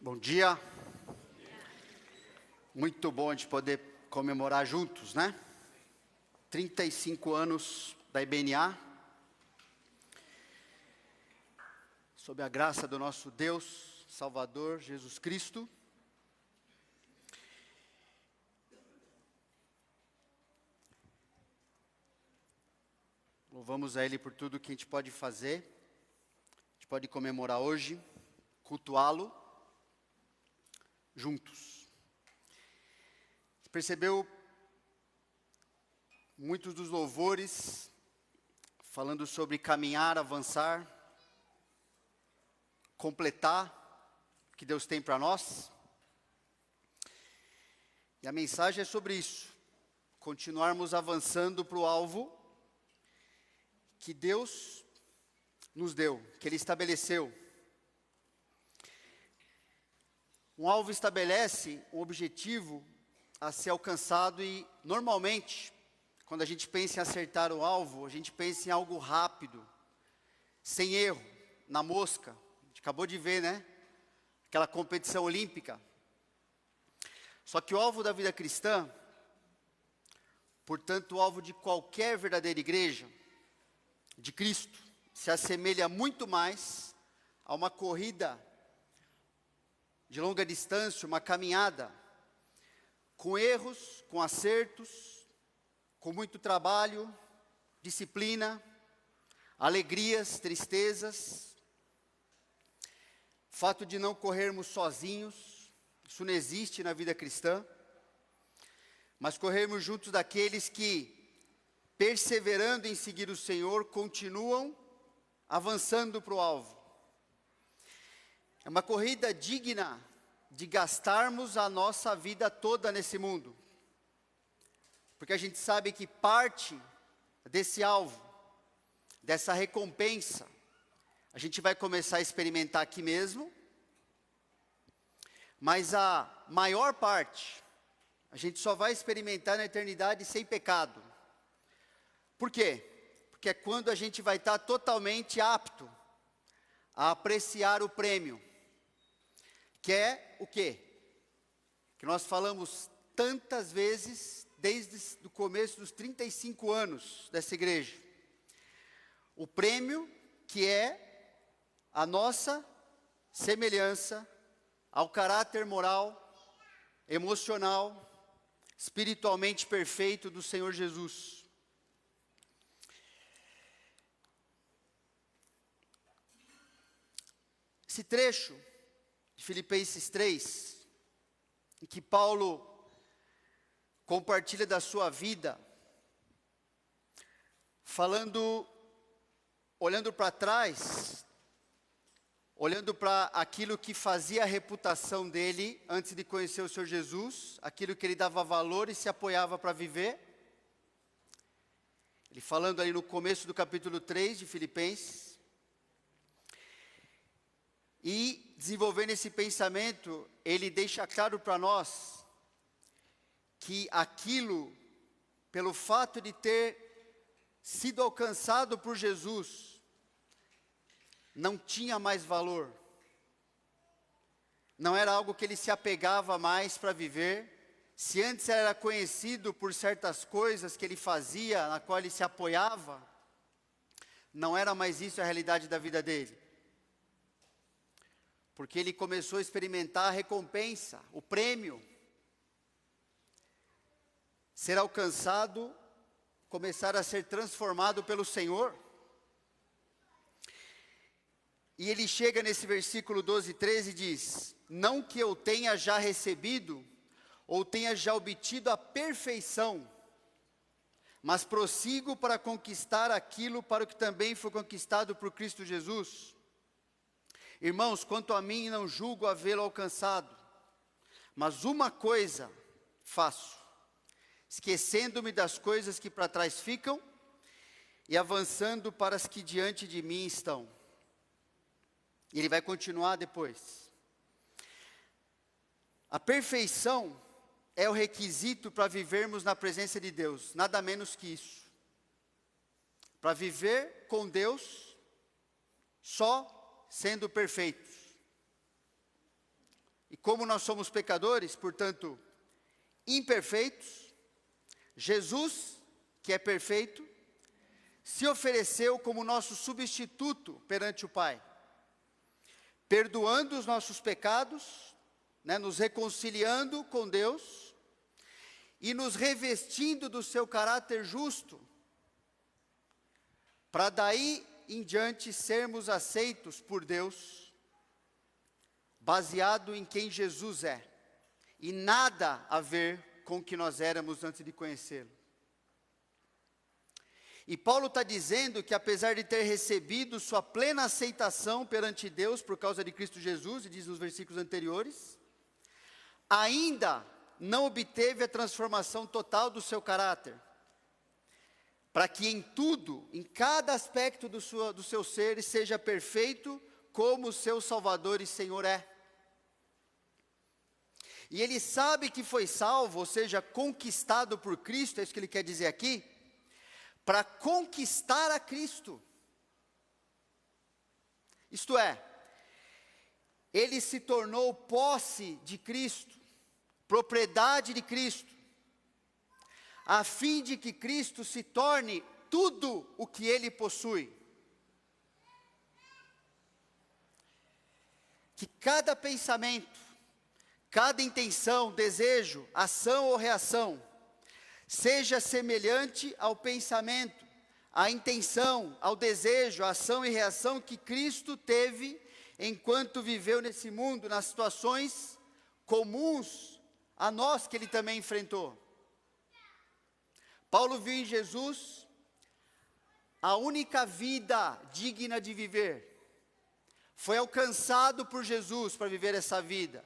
Bom dia. Muito bom a gente poder comemorar juntos, né? 35 anos da IBNA. Sob a graça do nosso Deus, Salvador, Jesus Cristo. Louvamos a Ele por tudo que a gente pode fazer. A gente pode comemorar hoje, cultuá-lo juntos. Você percebeu muitos dos louvores falando sobre caminhar, avançar, completar o que Deus tem para nós? E a mensagem é sobre isso, continuarmos avançando para o alvo que Deus nos deu, que Ele estabeleceu. Um alvo estabelece um objetivo a ser alcançado e, normalmente, quando a gente pensa em acertar o alvo, a gente pensa em algo rápido, sem erro, na mosca. A gente acabou de ver, né? Aquela competição olímpica. Só que o alvo da vida cristã, portanto, o alvo de qualquer verdadeira igreja, de Cristo, se assemelha muito mais a uma corrida de longa distância, uma caminhada, com erros, com acertos, com muito trabalho, disciplina, alegrias, tristezas, fato de não corrermos sozinhos, isso não existe na vida cristã, mas corrermos juntos daqueles que, perseverando em seguir o Senhor, continuam avançando para o alvo. É uma corrida digna de gastarmos a nossa vida toda nesse mundo. Porque a gente sabe que parte desse alvo, dessa recompensa, a gente vai começar a experimentar aqui mesmo, mas a maior parte, a gente só vai experimentar na eternidade sem pecado. Por quê? Porque é quando a gente vai estar totalmente apto a apreciar o prêmio. Que é o quê? Que nós falamos tantas vezes, desde o começo dos 35 anos dessa igreja. O prêmio que é a nossa semelhança ao caráter moral, emocional, espiritualmente perfeito do Senhor Jesus. Esse trecho de Filipenses 3, em que Paulo compartilha da sua vida, falando, olhando para trás, olhando para aquilo que fazia a reputação dele antes de conhecer o Senhor Jesus, aquilo que ele dava valor e se apoiava para viver. Ele falando ali no começo do capítulo 3 de Filipenses, e desenvolvendo esse pensamento, ele deixa claro para nós que aquilo, pelo fato de ter sido alcançado por Jesus, não tinha mais valor. Não era algo que ele se apegava mais para viver. Se antes era conhecido por certas coisas que ele fazia, na qual ele se apoiava, não era mais isso a realidade da vida dele. Porque ele começou a experimentar a recompensa, o prêmio, ser alcançado, começar a ser transformado pelo Senhor. E ele chega nesse versículo 12 e 13 e diz: não que eu tenha já recebido, ou tenha já obtido a perfeição, mas prossigo para conquistar aquilo para o que também foi conquistado por Cristo Jesus. Irmãos, quanto a mim, não julgo havê-lo alcançado, mas uma coisa faço, esquecendo-me das coisas que para trás ficam, e avançando para as que diante de mim estão. E ele vai continuar depois. A perfeição é o requisito para vivermos na presença de Deus, nada menos que isso. Para viver com Deus, só sendo perfeitos. como nós somos pecadores, portanto, imperfeitos, Jesus, que é perfeito, se ofereceu como nosso substituto perante o Pai, perdoando os nossos pecados, nos reconciliando com Deus e nos revestindo do seu caráter justo, para daí em diante sermos aceitos por Deus, baseado em quem Jesus é, e nada a ver com o que nós éramos antes de conhecê-lo. E Paulo está dizendo que apesar de ter recebido sua plena aceitação perante Deus por causa de Cristo Jesus, e diz nos versículos anteriores, ainda não obteve a transformação total do seu caráter, para que em tudo, em cada aspecto do seu ser, seja perfeito como o seu Salvador e Senhor é. E ele sabe que foi salvo, ou seja, conquistado por Cristo, é isso que ele quer dizer aqui, para conquistar a Cristo. Isto é, ele se tornou posse de Cristo, propriedade de Cristo, a fim de que Cristo se torne tudo o que ele possui. Que cada pensamento, cada intenção, desejo, ação ou reação, seja semelhante ao pensamento, à intenção, ao desejo, à ação e reação que Cristo teve enquanto viveu nesse mundo, nas situações comuns a nós que ele também enfrentou. Paulo viu em Jesus a única vida digna de viver. Foi alcançado por Jesus para viver essa vida.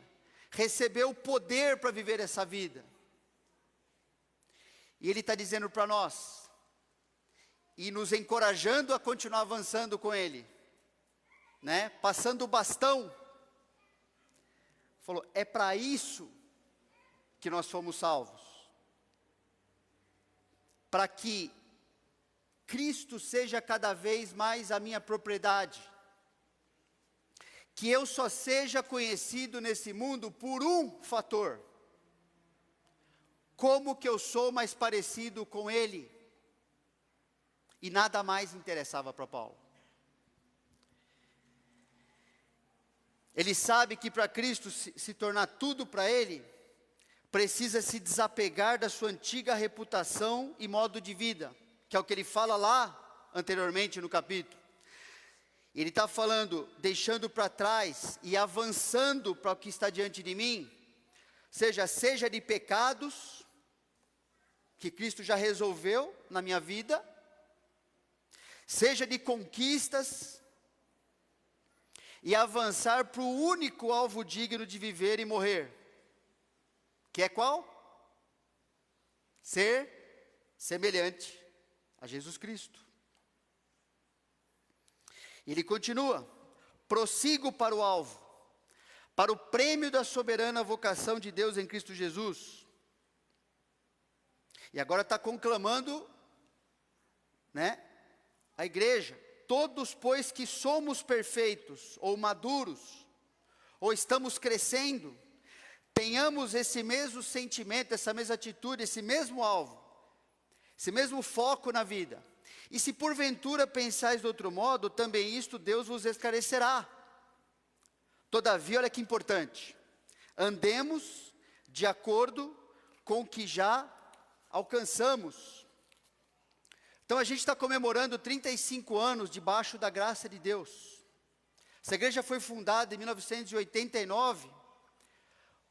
Recebeu o poder para viver essa vida. E ele está dizendo para nós, e nos encorajando a continuar avançando com ele, passando o bastão, falou, é para isso que nós fomos salvos, para que Cristo seja cada vez mais a minha propriedade, que eu só seja conhecido nesse mundo por um fator, como que eu sou mais parecido com Ele, e nada mais interessava para Paulo. Ele sabe que para Cristo se tornar tudo para Ele, precisa se desapegar da sua antiga reputação e modo de vida, que é o que ele fala lá anteriormente no capítulo. Ele está falando, deixando para trás e avançando para o que está diante de mim, seja de pecados, que Cristo já resolveu na minha vida, seja de conquistas, e avançar para o único alvo digno de viver e morrer, que é qual? Ser semelhante a Jesus Cristo. Ele continua, prossigo para o alvo, para o prêmio da soberana vocação de Deus em Cristo Jesus. E agora está conclamando, a igreja, todos pois que somos perfeitos, ou maduros, ou estamos crescendo, tenhamos esse mesmo sentimento, essa mesma atitude, esse mesmo alvo, esse mesmo foco na vida. E se porventura pensais de outro modo, também isto Deus vos esclarecerá. Todavia, olha que importante, andemos de acordo com o que já alcançamos. Então a gente está comemorando 35 anos debaixo da graça de Deus. Essa igreja foi fundada em 1989,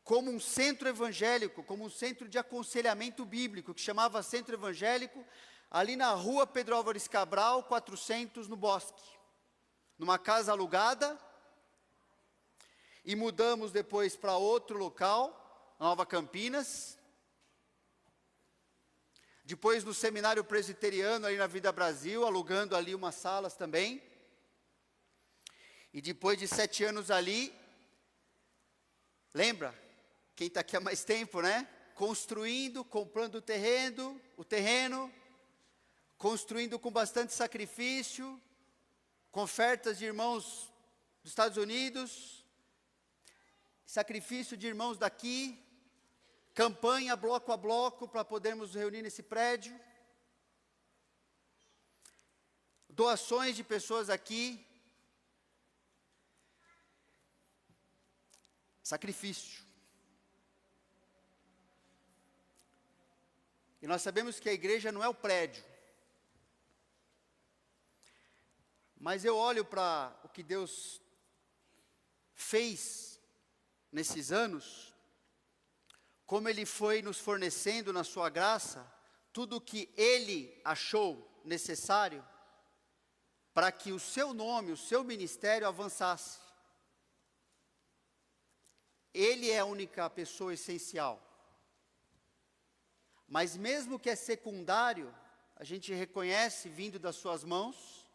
como um centro evangélico, como um centro de aconselhamento bíblico, que chamava Centro Evangélico, ali na rua Pedro Álvares Cabral, 400, no Bosque. Numa casa alugada, e mudamos depois para outro local, Nova Campinas. Depois no Seminário Presbiteriano, ali na Vida Brasil, alugando ali umas salas também. E depois de 7 anos ali, lembra? Quem está aqui há mais tempo, construindo, comprando o terreno, construindo com bastante sacrifício, com ofertas de irmãos dos Estados Unidos, sacrifício de irmãos daqui, campanha bloco a bloco para podermos nos reunir nesse prédio, doações de pessoas aqui, sacrifício. E nós sabemos que a igreja não é o prédio, mas eu olho para o que Deus fez nesses anos, como Ele foi nos fornecendo na sua graça, tudo o que Ele achou necessário, para que o seu nome, o seu ministério avançasse. Ele é a única pessoa essencial. Mas mesmo que é secundário, a gente reconhece, vindo das suas mãos,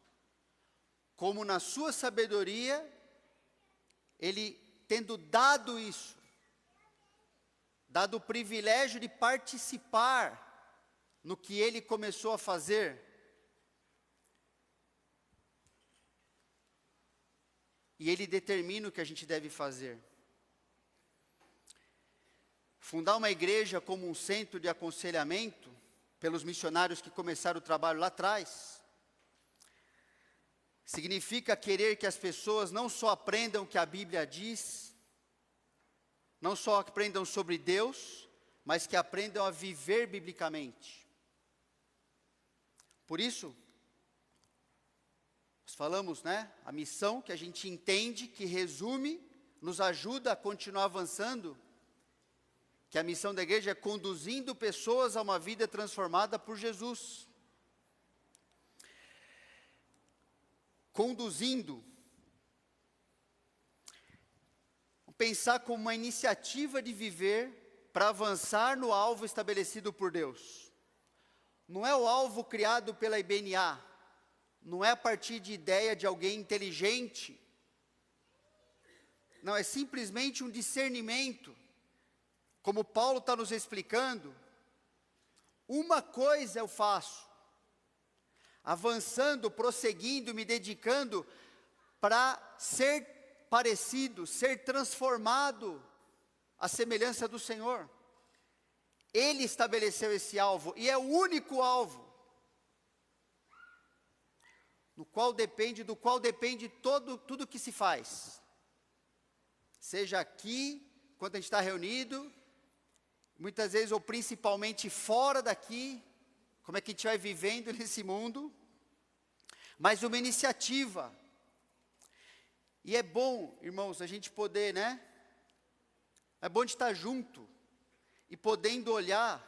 como na sua sabedoria, Ele tendo dado isso, dado o privilégio de participar no que Ele começou a fazer, e Ele determina o que a gente deve fazer. Fundar uma igreja como um centro de aconselhamento, pelos missionários que começaram o trabalho lá atrás, significa querer que as pessoas não só aprendam o que a Bíblia diz, não só aprendam sobre Deus, mas que aprendam a viver biblicamente. Por isso, nós falamos, a missão que a gente entende, que resume, nos ajuda a continuar avançando, que a missão da igreja é conduzindo pessoas a uma vida transformada por Jesus. Conduzindo. Pensar como uma iniciativa de viver para avançar no alvo estabelecido por Deus. Não é o alvo criado pela IBNA, não é a partir de ideia de alguém inteligente, não, é simplesmente um discernimento, como Paulo está nos explicando. Uma coisa eu faço, avançando, prosseguindo, me dedicando para ser parecido, ser transformado à semelhança do Senhor. Ele estabeleceu esse alvo, e é o único alvo, do qual depende tudo que se faz. Seja aqui, quando a gente está reunido, muitas vezes, ou principalmente fora daqui, como é que a gente vai vivendo nesse mundo, mas uma iniciativa. E é bom, irmãos, a gente poder, é bom de estar junto, e podendo olhar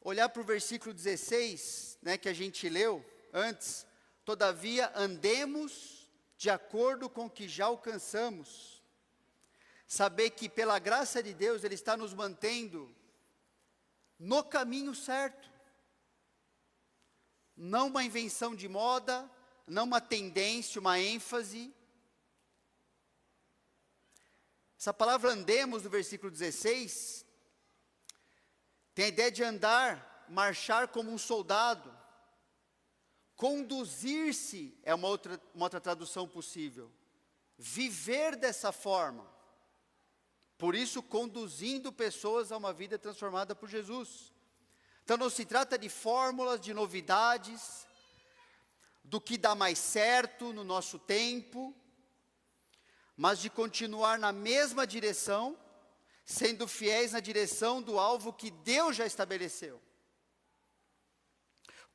para o versículo 16, que a gente leu antes. Todavia, andemos de acordo com o que já alcançamos. Saber que pela graça de Deus, Ele está nos mantendo no caminho certo. Não uma invenção de moda, não uma tendência, uma ênfase. Essa palavra andemos, no versículo 16, tem a ideia de andar, marchar como um soldado. Conduzir-se é uma outra tradução possível. Viver dessa forma. Por isso, conduzindo pessoas a uma vida transformada por Jesus. Então, não se trata de fórmulas, de novidades, do que dá mais certo no nosso tempo, mas de continuar na mesma direção, sendo fiéis na direção do alvo que Deus já estabeleceu.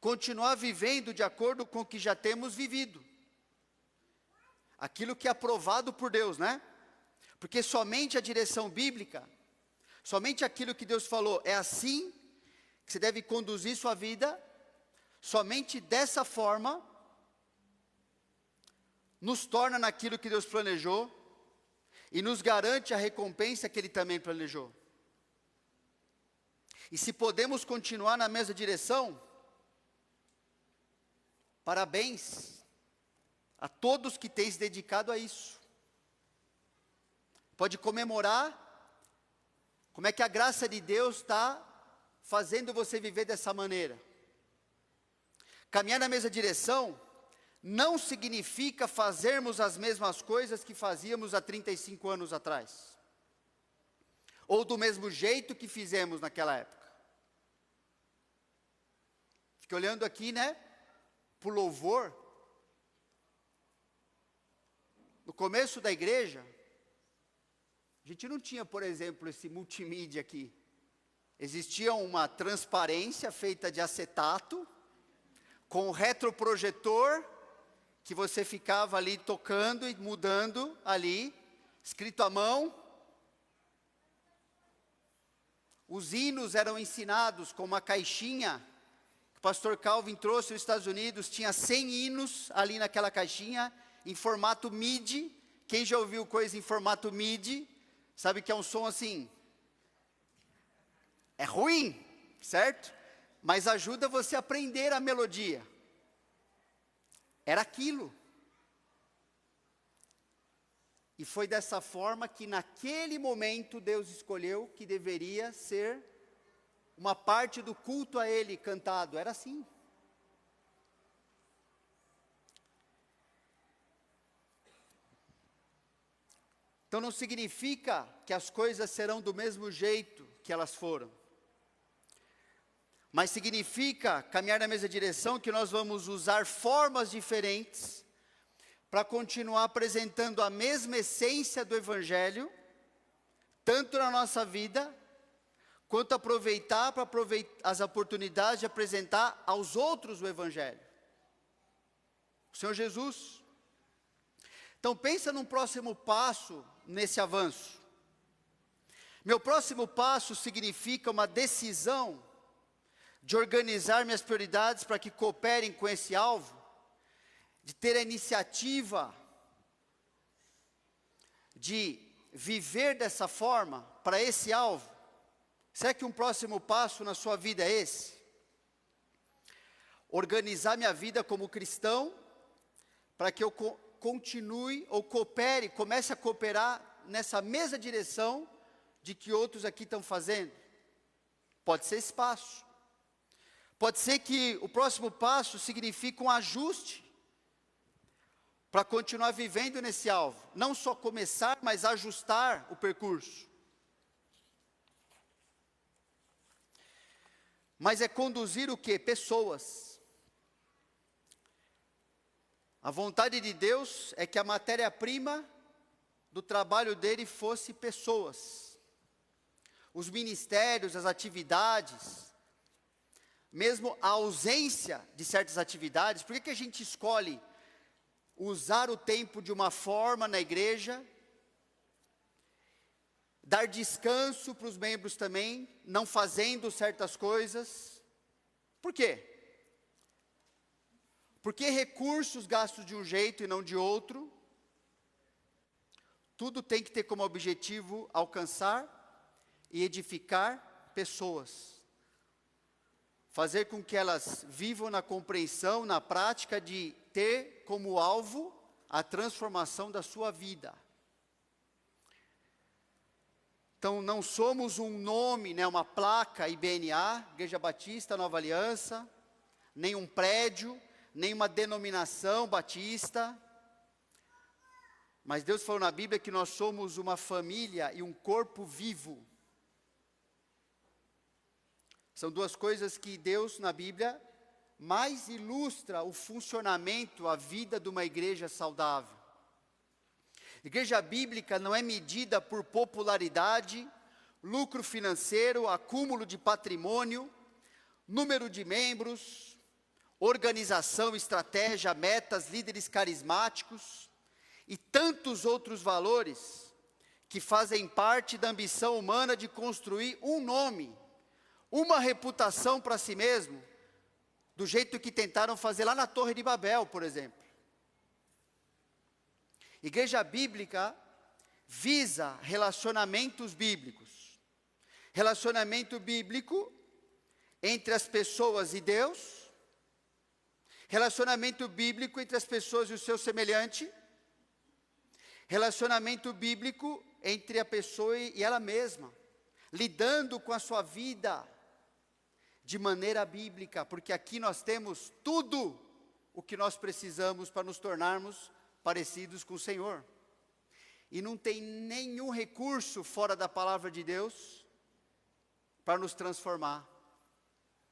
Continuar vivendo de acordo com o que já temos vivido. Aquilo que é aprovado por Deus, Porque somente a direção bíblica, somente aquilo que Deus falou, é assim que você deve conduzir sua vida, somente dessa forma, nos torna naquilo que Deus planejou, e nos garante a recompensa que Ele também planejou. E se podemos continuar na mesma direção, parabéns a todos que têm se dedicado a isso. Pode comemorar como é que a graça de Deus está fazendo você viver dessa maneira. Caminhar na mesma direção não significa fazermos as mesmas coisas que fazíamos há 35 anos atrás. Ou do mesmo jeito que fizemos naquela época. Fiquei olhando aqui, né, para o louvor. No começo da igreja, a gente não tinha, por exemplo, esse multimídia aqui. Existia uma transparência feita de acetato, com retroprojetor, que você ficava ali tocando e mudando ali, escrito à mão. Os hinos eram ensinados com uma caixinha, que o pastor Calvin trouxe dos Estados Unidos, tinha 100 hinos ali naquela caixinha, em formato MIDI. Quem já ouviu coisa em formato MIDI, sabe que é um som assim, é ruim, certo? Mas ajuda você a aprender a melodia. Era aquilo. E foi dessa forma que naquele momento Deus escolheu que deveria ser uma parte do culto a Ele cantado. Era assim. Então não significa que as coisas serão do mesmo jeito que elas foram. Mas significa caminhar na mesma direção, que nós vamos usar formas diferentes para continuar apresentando a mesma essência do Evangelho, tanto na nossa vida, quanto aproveitar as oportunidades de apresentar aos outros o Evangelho. O Senhor Jesus. Então pensa num próximo passo nesse avanço. Meu próximo passo significa uma decisão de organizar minhas prioridades para que cooperem com esse alvo, de ter a iniciativa de viver dessa forma para esse alvo. Será que um próximo passo na sua vida é esse? Organizar minha vida como cristão para que eu continue ou comece a cooperar nessa mesma direção de que outros aqui estão fazendo. Pode ser esse passo. Pode ser que o próximo passo signifique um ajuste para continuar vivendo nesse alvo. Não só começar, mas ajustar o percurso. Mas é conduzir o quê? Pessoas. A vontade de Deus é que a matéria-prima do trabalho dele fosse pessoas. Os ministérios, as atividades, mesmo a ausência de certas atividades. Por que a gente escolhe usar o tempo de uma forma na igreja, dar descanso para os membros também, não fazendo certas coisas? Por quê? Porque recursos gastos de um jeito e não de outro. Tudo tem que ter como objetivo alcançar e edificar pessoas. Fazer com que elas vivam na compreensão, na prática de ter como alvo a transformação da sua vida. Então não somos um nome, né, uma placa IBNA, Igreja Batista Nova Aliança, nem um prédio, nem uma denominação batista. Mas Deus falou na Bíblia que nós somos uma família e um corpo vivo. São duas coisas que Deus, na Bíblia, mais ilustra o funcionamento, a vida de uma igreja saudável. Igreja bíblica não é medida por popularidade, lucro financeiro, acúmulo de patrimônio, número de membros, organização, estratégia, metas, líderes carismáticos e tantos outros valores que fazem parte da ambição humana de construir um nome, uma reputação para si mesmo, do jeito que tentaram fazer lá na Torre de Babel, por exemplo. Igreja bíblica visa relacionamentos bíblicos. Relacionamento bíblico entre as pessoas e Deus. Relacionamento bíblico entre as pessoas e o seu semelhante. Relacionamento bíblico entre a pessoa e ela mesma. Lidando com a sua vida de maneira bíblica, porque aqui nós temos tudo o que nós precisamos para nos tornarmos parecidos com o Senhor. E não tem nenhum recurso fora da palavra de Deus para nos transformar.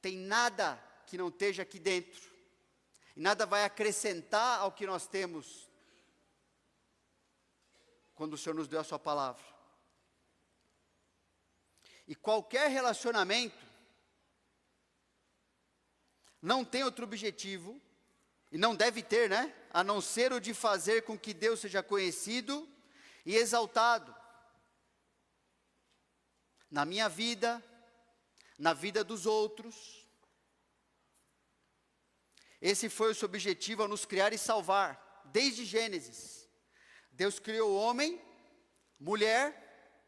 Tem nada que não esteja aqui dentro. E nada vai acrescentar ao que nós temos quando o Senhor nos deu a sua palavra. E qualquer relacionamento não tem outro objetivo, e não deve ter, né? A não ser o de fazer com que Deus seja conhecido e exaltado. Na minha vida, na vida dos outros. Esse foi o seu objetivo ao nos criar e salvar, desde Gênesis. Deus criou o homem, mulher,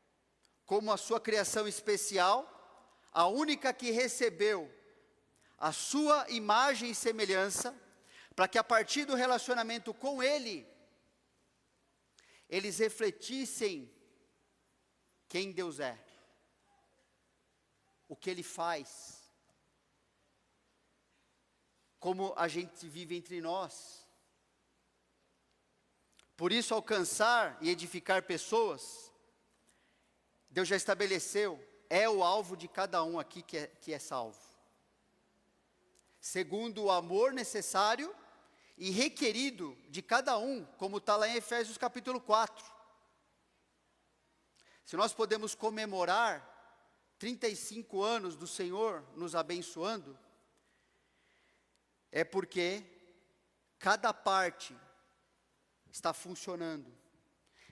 como a sua criação especial, a única que recebeu a sua imagem e semelhança, para que a partir do relacionamento com Ele, eles refletissem quem Deus é, o que Ele faz, como a gente vive entre nós. Por isso, alcançar e edificar pessoas, Deus já estabeleceu, é o alvo de cada um aqui que é salvo. Segundo o amor necessário e requerido de cada um, como está lá em Efésios capítulo 4. Se nós podemos comemorar 35 anos do Senhor nos abençoando, é porque cada parte está funcionando.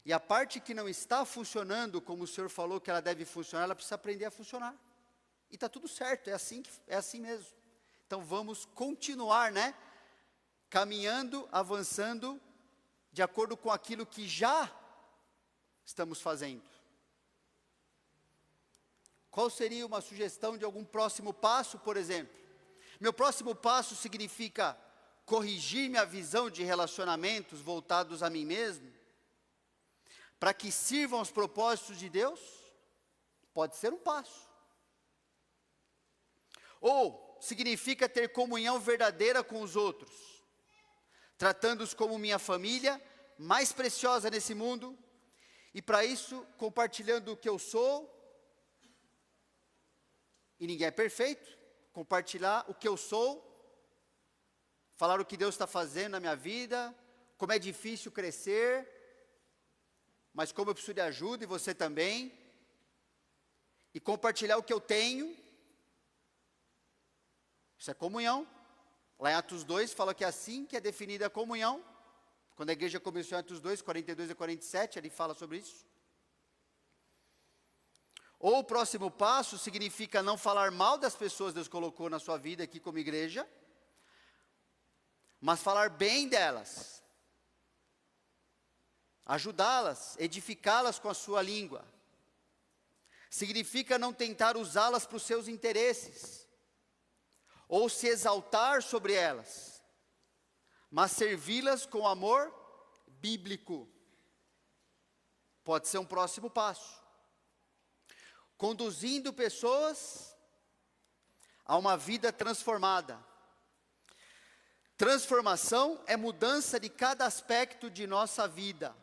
E a parte que não está funcionando, como o Senhor falou que ela deve funcionar, ela precisa aprender a funcionar. E está tudo certo, é assim mesmo. Então vamos continuar, né? Caminhando, avançando, de acordo com aquilo que já estamos fazendo. Qual seria uma sugestão de algum próximo passo, por exemplo? Meu próximo passo significa corrigir minha visão de relacionamentos voltados a mim mesmo, para que sirvam aos propósitos de Deus? Pode ser um passo. Ou significa ter comunhão verdadeira com os outros, tratando-os como minha família, mais preciosa nesse mundo, e para isso, compartilhando o que eu sou, e ninguém é perfeito, compartilhar o que eu sou, falar o que Deus está fazendo na minha vida, como é difícil crescer, mas como eu preciso de ajuda, e você também, e compartilhar o que eu tenho. Isso é comunhão. Lá em Atos 2 fala que é assim que é definida a comunhão. Quando a igreja começou em Atos 2, 42 a 47, ele fala sobre isso. Ou o próximo passo significa não falar mal das pessoas que Deus colocou na sua vida aqui como igreja, mas falar bem delas, ajudá-las, edificá-las com a sua língua. Significa não tentar usá-las para os seus interesses, ou se exaltar sobre elas, mas servi-las com amor bíblico. Pode ser um próximo passo. Conduzindo pessoas a uma vida transformada. Transformação é mudança de cada aspecto de nossa vida,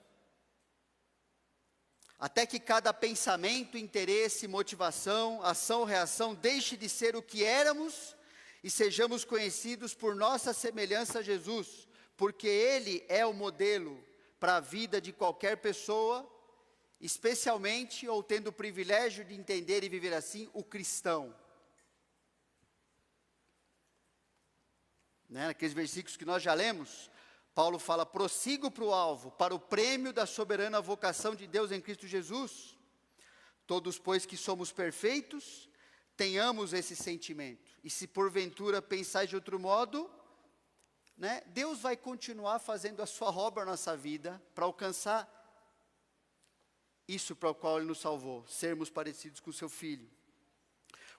até que cada pensamento, interesse, motivação, ação, reação deixe de ser o que éramos e sejamos conhecidos por nossa semelhança a Jesus, porque Ele é o modelo para a vida de qualquer pessoa, especialmente, ou tendo o privilégio de entender e viver assim, o cristão. Naqueles versículos que nós já lemos, Paulo fala: prossigo para o alvo, para o prêmio da soberana vocação de Deus em Cristo Jesus. Todos, pois, que somos perfeitos, tenhamos esse sentimento. E se porventura pensais de outro modo, Deus vai continuar fazendo a sua obra na nossa vida, para alcançar isso para o qual Ele nos salvou, sermos parecidos com o seu Filho.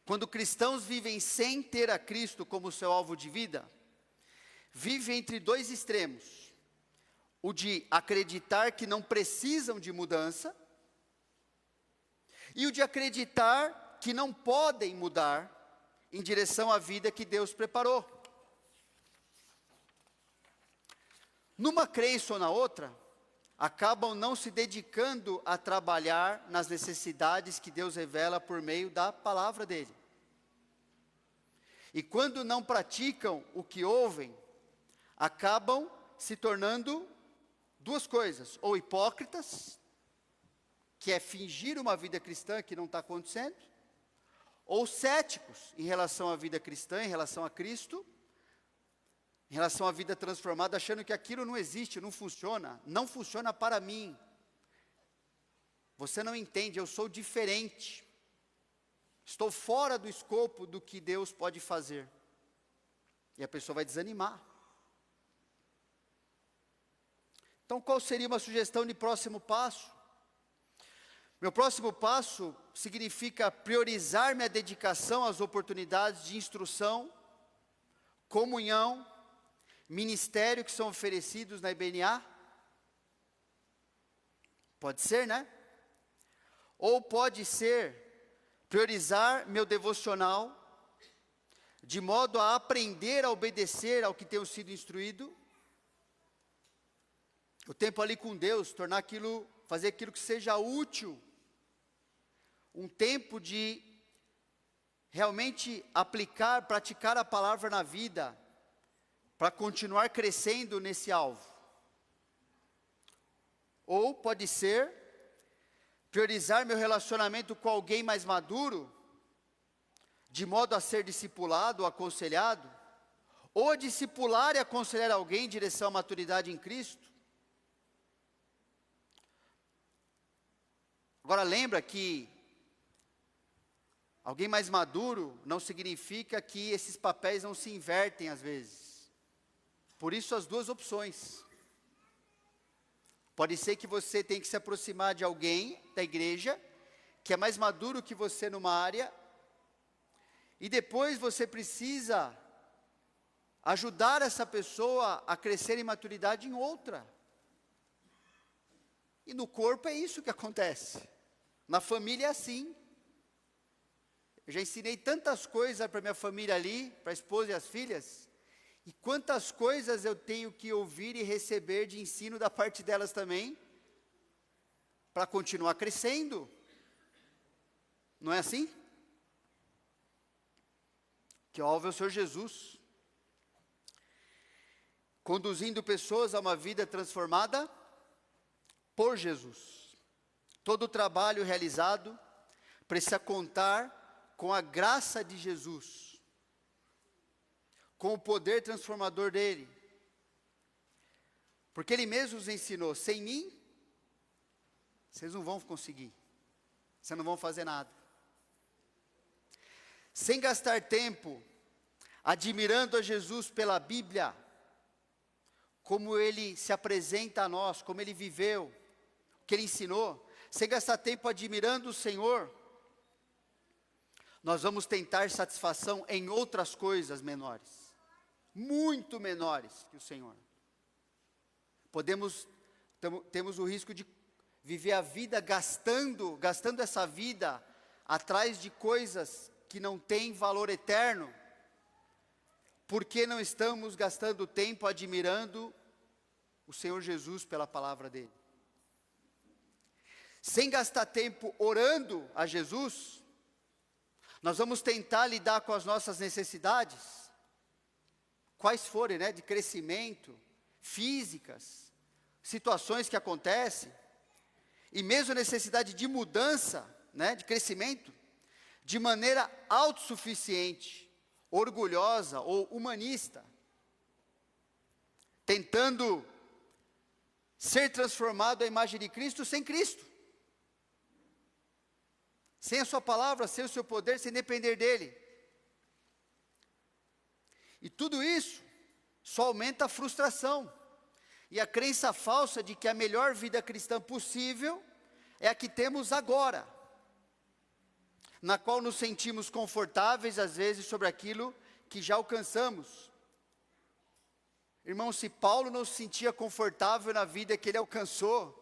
Quando cristãos vivem sem ter a Cristo como seu alvo de vida, vivem entre dois extremos: o de acreditar que não precisam de mudança, e o de acreditar que não podem mudar em direção à vida que Deus preparou. numa crença ou na outra, acabam não se dedicando a trabalhar nas necessidades que Deus revela por meio da palavra dele. E quando não praticam o que ouvem, acabam se tornando duas coisas: ou hipócritas, que é fingir uma vida cristã que não está acontecendo, ou céticos em relação à vida cristã, em relação a Cristo, em relação à vida transformada, achando que aquilo não existe, não funciona para mim. Você não entende, eu sou diferente. Estou fora do escopo do que Deus pode fazer. E a pessoa vai desanimar. Então, qual seria uma sugestão de próximo passo? Meu próximo passo significa priorizar minha dedicação às oportunidades de instrução, comunhão, ministério que são oferecidos na IBNA. Pode ser, né? Ou pode ser priorizar meu devocional, de modo a aprender a obedecer ao que tenho sido instruído. O tempo ali com Deus, fazer aquilo que seja útil. Um tempo de realmente praticar a palavra na vida, para continuar crescendo nesse alvo. Ou pode ser priorizar meu relacionamento com alguém mais maduro, de modo a ser discipulado ou aconselhado, ou a discipular e aconselhar alguém em direção à maturidade em Cristo. Agora lembra que alguém mais maduro não significa que esses papéis não se invertem às vezes. Por isso as duas opções. Pode ser que você tenha que se aproximar de alguém da igreja, que é mais maduro que você numa área, e depois você precisa ajudar essa pessoa a crescer em maturidade em outra. E no corpo é isso que acontece. Na família é assim. Eu já ensinei tantas coisas para minha família ali, para a esposa e as filhas, e quantas coisas eu tenho que ouvir e receber de ensino da parte delas também, para continuar crescendo. Não é assim? Que o alvo é o Senhor Jesus, conduzindo pessoas a uma vida transformada por Jesus. Todo o trabalho realizado precisa contar com a graça de Jesus, com o poder transformador dele. Porque ele mesmo nos ensinou: sem mim, vocês não vão conseguir, vocês não vão fazer nada. Sem gastar tempo admirando a Jesus pela Bíblia, como ele se apresenta a nós, como ele viveu, o que ele ensinou, sem gastar tempo admirando o Senhor, nós vamos tentar satisfação em outras coisas menores, muito menores que o Senhor. Temos o risco de viver a vida gastando essa vida atrás de coisas que não têm valor eterno, porque não estamos gastando tempo admirando o Senhor Jesus pela palavra dele. Sem gastar tempo orando a Jesus, nós vamos tentar lidar com as nossas necessidades, quais forem, de crescimento, físicas, situações que acontecem, e mesmo a necessidade de mudança, de crescimento, de maneira autossuficiente, orgulhosa ou humanista, tentando ser transformado à imagem de Cristo sem Cristo, sem a sua palavra, sem o seu poder, sem depender dele. E tudo isso só aumenta a frustração e a crença falsa de que a melhor vida cristã possível é a que temos agora, na qual nos sentimos confortáveis, às vezes, sobre aquilo que já alcançamos. Irmão, se Paulo não se sentia confortável na vida que ele alcançou,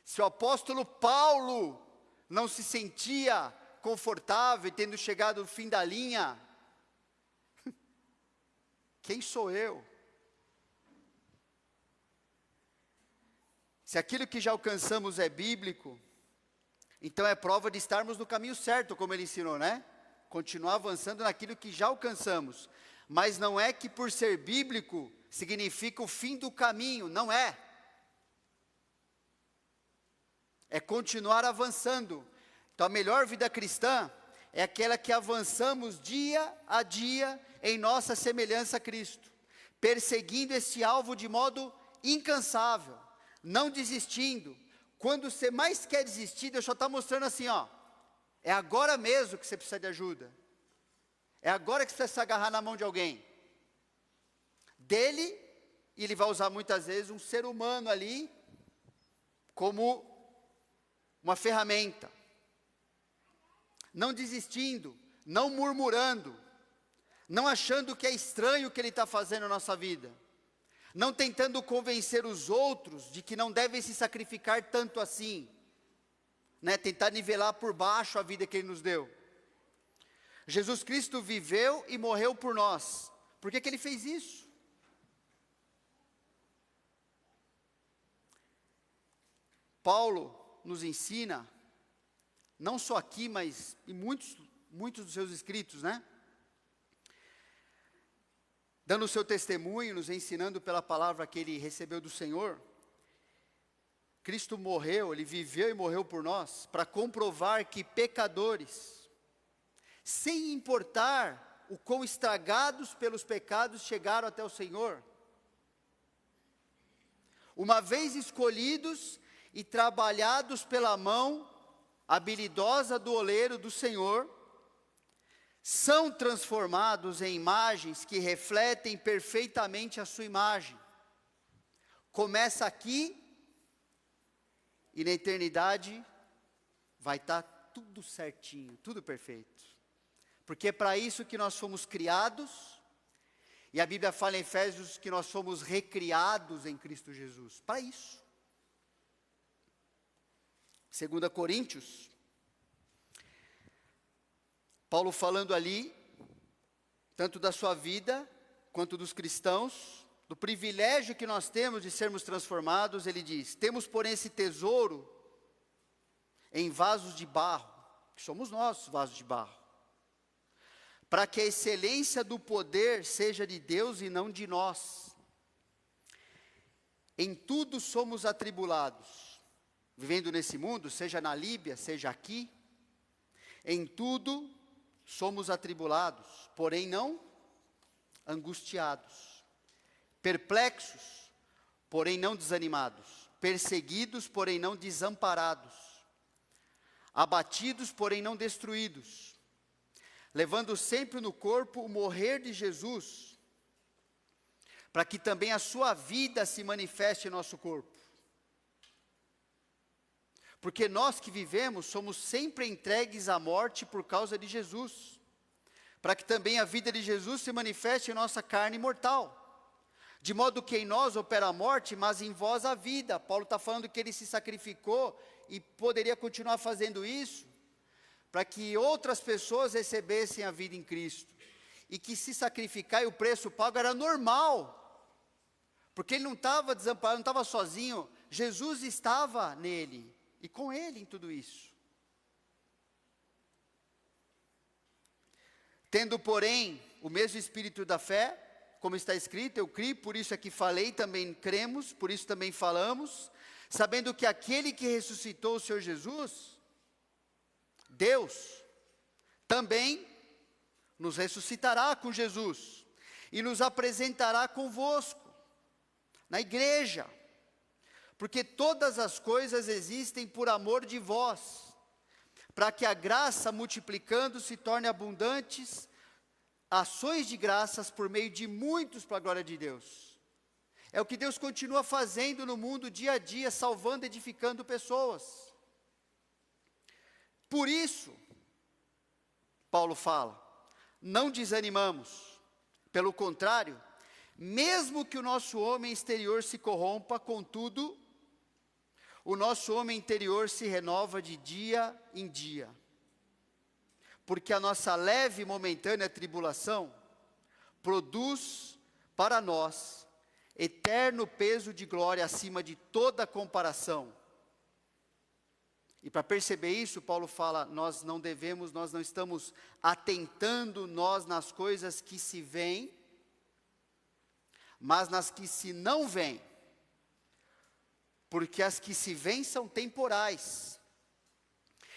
se o apóstolo Paulo não se sentia confortável, tendo chegado ao fim da linha, quem sou eu? Se aquilo que já alcançamos é bíblico, então é prova de estarmos no caminho certo, como ele ensinou, né? Continuar avançando naquilo que já alcançamos. Mas não é que por ser bíblico significa o fim do caminho, não é. É continuar avançando. Então a melhor vida cristã é aquela que avançamos dia a dia em nossa semelhança a Cristo, perseguindo esse alvo de modo incansável, não desistindo. Quando você mais quer desistir, Deus só está mostrando assim, ó, é agora mesmo que você precisa de ajuda, é agora que você precisa se agarrar na mão de alguém, dele, e ele vai usar muitas vezes um ser humano ali, como uma ferramenta, não desistindo, não murmurando, não achando que é estranho o que ele está fazendo na nossa vida, não tentando convencer os outros de que não devem se sacrificar tanto assim, né? Tentar nivelar por baixo a vida que ele nos deu. Jesus Cristo viveu e morreu por nós. Por que ele fez isso? Paulo nos ensina, não só aqui, mas em muitos dos seus escritos, né? Dando o seu testemunho, nos ensinando pela palavra que ele recebeu do Senhor. Cristo morreu, ele viveu e morreu por nós, para comprovar que pecadores, sem importar o quão estragados pelos pecados chegaram até o Senhor, uma vez escolhidos e trabalhados pela mão habilidosa do oleiro do Senhor, são transformados em imagens que refletem perfeitamente a sua imagem. Começa aqui e na eternidade vai estar tudo certinho, tudo perfeito. Porque é para isso que nós fomos criados, e a Bíblia fala em Efésios que nós fomos recriados em Cristo Jesus, para isso. 2 Coríntios, Paulo falando ali, tanto da sua vida, quanto dos cristãos, do privilégio que nós temos de sermos transformados, ele diz: temos porém esse tesouro em vasos de barro, que somos nós, vasos de barro, para que a excelência do poder seja de Deus e não de nós. Em tudo somos atribulados, vivendo nesse mundo, seja na Líbia, seja aqui, em tudo somos atribulados, porém não angustiados, perplexos, porém não desanimados, perseguidos, porém não desamparados, abatidos, porém não destruídos, levando sempre no corpo o morrer de Jesus, para que também a sua vida se manifeste em nosso corpo. Porque nós que vivemos somos sempre entregues à morte por causa de Jesus, para que também a vida de Jesus se manifeste em nossa carne mortal. De modo que em nós opera a morte, mas em vós a vida. Paulo está falando que ele se sacrificou e poderia continuar fazendo isso, para que outras pessoas recebessem a vida em Cristo. E que se sacrificar e o preço pago era normal, porque ele não estava desamparado, não estava sozinho, Jesus estava nele. E com ele em tudo isso. Tendo, porém, o mesmo espírito da fé, como está escrito, eu criei, por isso é que falei, também cremos, por isso também falamos, sabendo que aquele que ressuscitou o Senhor Jesus, Deus, também nos ressuscitará com Jesus, e nos apresentará convosco, na igreja, porque todas as coisas existem por amor de vós, para que a graça multiplicando se torne abundantes, ações de graças por meio de muitos para a glória de Deus. É o que Deus continua fazendo no mundo dia a dia, salvando, edificando pessoas. Por isso, Paulo fala, não desanimamos, pelo contrário, mesmo que o nosso homem exterior se corrompa, contudo, o nosso homem interior se renova de dia em dia, porque a nossa leve e momentânea tribulação produz para nós eterno peso de glória acima de toda comparação. E para perceber isso, Paulo fala, nós não estamos atentando nós nas coisas que se veem, mas nas que se não veem. Porque as que se veem são temporais,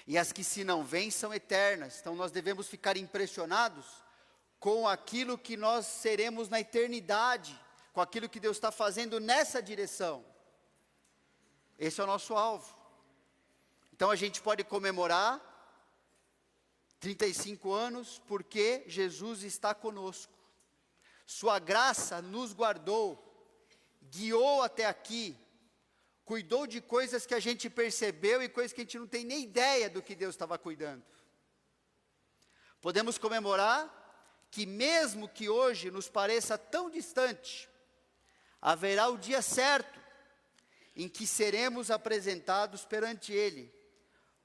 e as que se não veem são eternas. Então nós devemos ficar impressionados com aquilo que nós seremos na eternidade, com aquilo que Deus está fazendo nessa direção. Esse é o nosso alvo. Então a gente pode comemorar 35 anos porque Jesus está conosco. Sua graça nos guardou, guiou até aqui, cuidou de coisas que a gente percebeu e coisas que a gente não tem nem ideia do que Deus estava cuidando. Podemos comemorar que mesmo que hoje nos pareça tão distante, haverá o dia certo em que seremos apresentados perante Ele,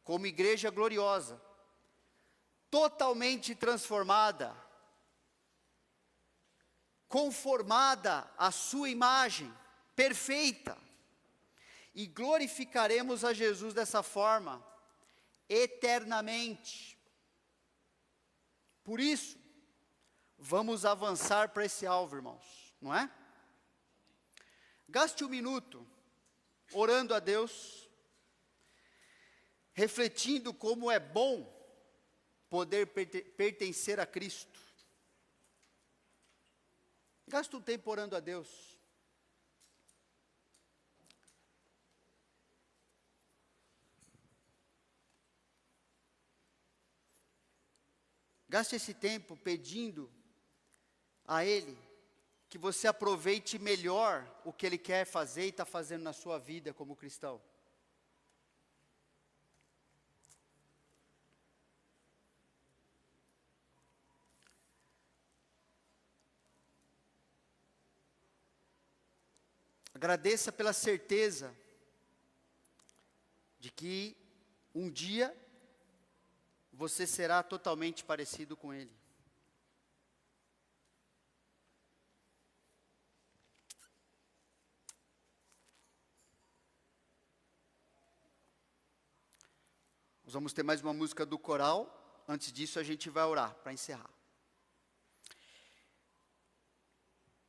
como igreja gloriosa, totalmente transformada, conformada à sua imagem, perfeita, e glorificaremos a Jesus dessa forma, eternamente. Por isso, vamos avançar para esse alvo, irmãos, não é? Gaste um minuto orando a Deus, refletindo como é bom poder pertencer a Cristo. Gaste um tempo orando a Deus. Gaste esse tempo pedindo a Ele que você aproveite melhor o que Ele quer fazer e está fazendo na sua vida como cristão. Agradeça pela certeza de que um dia você será totalmente parecido com Ele. Nós vamos ter mais uma música do coral. Antes disso, a gente vai orar para encerrar.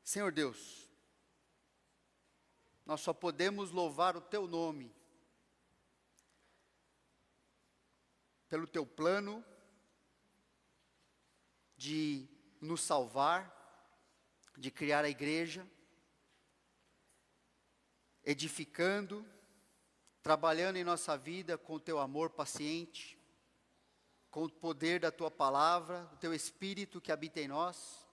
Senhor Deus, nós só podemos louvar o Teu nome pelo Teu plano de nos salvar, de criar a igreja, edificando, trabalhando em nossa vida com o Teu amor paciente, com o poder da Tua palavra, do Teu Espírito que habita em nós.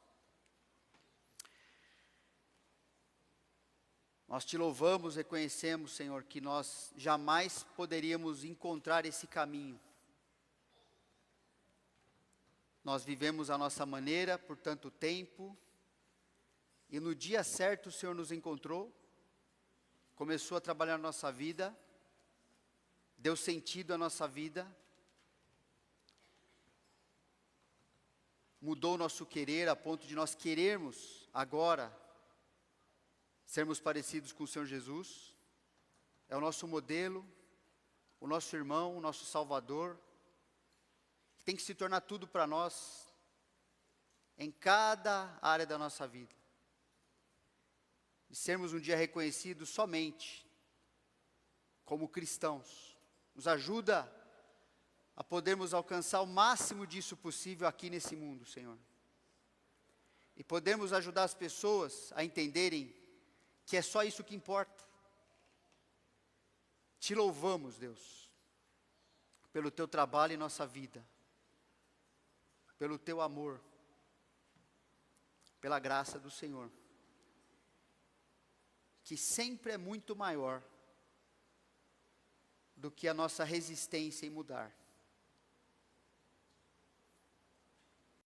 Nós Te louvamos, reconhecemos, Senhor, que nós jamais poderíamos encontrar esse caminho. Nós vivemos a nossa maneira por tanto tempo, e no dia certo o Senhor nos encontrou, começou a trabalhar na nossa vida, deu sentido à nossa vida, mudou o nosso querer a ponto de nós querermos agora sermos parecidos com o Senhor Jesus. É o nosso modelo, o nosso irmão, o nosso Salvador, que tem que se tornar tudo para nós, em cada área da nossa vida. E sermos um dia reconhecidos somente como cristãos. Nos ajuda a podermos alcançar o máximo disso possível aqui nesse mundo, Senhor. E podermos ajudar as pessoas a entenderem que é só isso que importa. Te louvamos, Deus, pelo Teu trabalho em nossa vida, pelo Teu amor, pela graça do Senhor, que sempre é muito maior do que a nossa resistência em mudar.